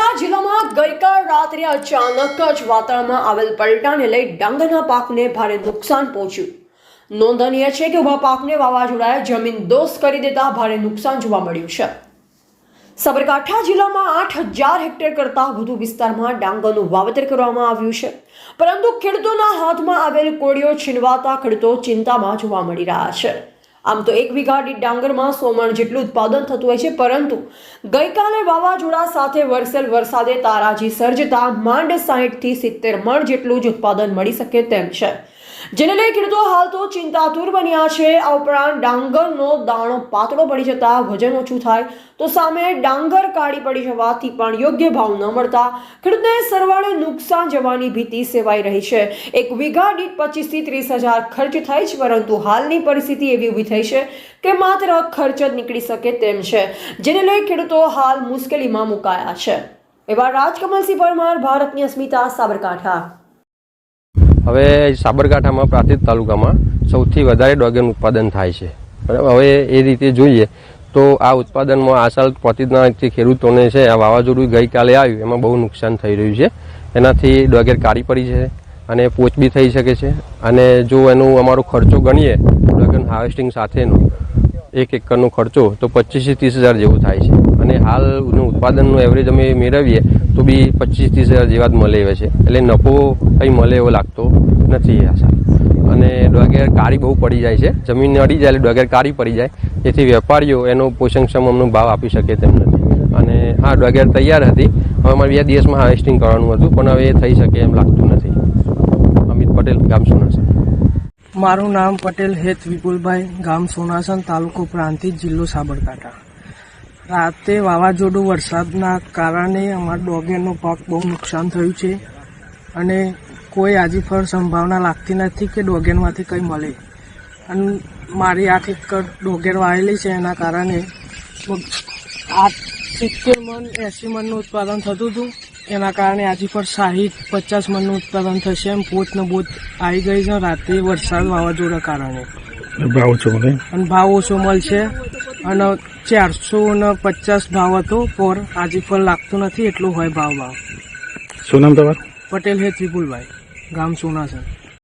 સાબરકાંઠા જિલ્લામાં ગઈકાલ રાત્રે અચાનક જ વાતાવરણમાં આવેલ પલટાને લઈ ડાંગરના પાકને ભારે નુકસાન પહોંચ્યું. નોંધનીય છે કે ઉભા પાકને વાવાઝોડાએ જમીનદોસ્ત કરી દેતા ભારે નુકસાન જોવા મળ્યું છે. સાબરકાંઠા જિલ્લામાં 8,000 હેક્ટર કરતાં વધુ વિસ્તારમાં ડાંગરનું વાવેતર કરવામાં આવ્યું છે, પરંતુ ખેડૂતોના હાથમાં આવેલ કોળીઓ છીનવાતા ખેડૂતો ચિંતામાં જોવા મળી રહ્યા છે. આમ તો 1 વીઘા દીઠ ડાંગરમાં 100 મણ જેટલું ઉત્પાદન થતું હોય છે, પરંતુ ગઈકાલે વાવાઝોડા સાથે વરસેલ વરસાદે તારાજી સર્જતા માંડ 60 થી 70 મણ જેટલું જ ઉત્પાદન મળી શકે તેમ છે, જેને લઈ ખેડૂતો હાલ તો ચિંતાતુર બન્યા છે. આ ઉપરાંત ડાંગરનો દાણો પાતળો પડી જતા વજન ઓછું થાય તો સામે ડાંગર કાળી પડી જવાથી પણ યોગ્ય ભાવ ન મળતા ખેડૂતને સરવાળે નુકસાન જવાની ભીતિ સેવાઈ રહી છે. 1 વીઘા દીઠ 25 થી 30 હજાર ખર્ચ થાય છે, પરંતુ હાલની પરિસ્થિતિ એવી ઊભી થઈ છે કે માત્ર ખર્ચ જ નીકળી શકે તેમ છે, જેને લઈ ખેડૂતો હાલ મુશ્કેલીમાં મુકાયા છે. એવા રાજકમલસિંહ પરમાર, ભારતની અસ્મિતા, સાબરકાંઠા. હવે સાબરકાંઠામાં પ્રાંતિજ તાલુકામાં સૌથી વધારે ડોગરનું ઉત્પાદન થાય છે. બરાબર, હવે એ રીતે જોઈએ તો આ ઉત્પાદનમાં આ સાલ પ્રાંતિજના ખેડૂતોને છે આ વાવાઝોડું ગઈકાલે આવ્યું એમાં બહુ નુકસાન થઈ રહ્યું છે. એનાથી ડોગર કાળી પડી છે અને પોચ બી થઈ શકે છે. અને જો એનો અમારો ખર્ચો ગણીએ ડોગર હાર્વેસ્ટિંગ સાથેનો 1 એકરનો ખર્ચો તો 25 થી 30 હજાર જેવું થાય છે. અને હાલનું ઉત્પાદનનું એવરેજ અમે મેળવીએ તો બી 25 થી 30 હજાર જેવા જ મળે છે, એટલે નફો કંઈ મળે એવો લાગતો નથી આ સાલ. અને ડોગર કાળી બહુ પડી જાય છે, જમીનને અડી જાય એટલે ડોગર કાળી પડી જાય, જેથી વેપારીઓ એનો પોષણક્ષમ અમનો ભાવ આપી શકે તેમ નથી. અને હા, ડોગર તૈયાર હતી, હવે અમારે 2 દિવસમાં હાર્વેસ્ટિંગ કરવાનું હતું, પણ હવે એ થઈ શકે એમ લાગતું નથી. અમિત પટેલ, ગામ સોનાસન. મારું નામ પટેલ હેત વિપુલભાઈ, ગામ સોનાસન, તાલુકો પ્રાંતિજ, જિલ્લો સાબરકાંઠા. રાતે વાવાઝોડું વરસાદના કારણે અમારા ડોગરનો પાક બહુ નુકસાન થયું છે અને કોઈ આજીફળ સંભાવના લાગતી નથી કે ડોગરમાંથી કંઈ મળે. અને મારી 8 એકર ડોગર વાવેલી છે, એના કારણે 70 મણ 80 મણનું ઉત્પાદન થતું હતું. એના કારણે આજીફળ 60-50 મણનું ઉત્પાદન થશે એમ પોચ ને બોચ આવી ગઈ છે રાતે વરસાદ વાવાઝોડા કારણે. ભાવ ઓછો મળશે અને 450 ભાવ હતો, પર આજીફળ લાગતું નથી એટલું હોય ભાવ. શું નામ તમારું? પટેલ હેત વિપુલભાઈ, ગામ સોનાસન.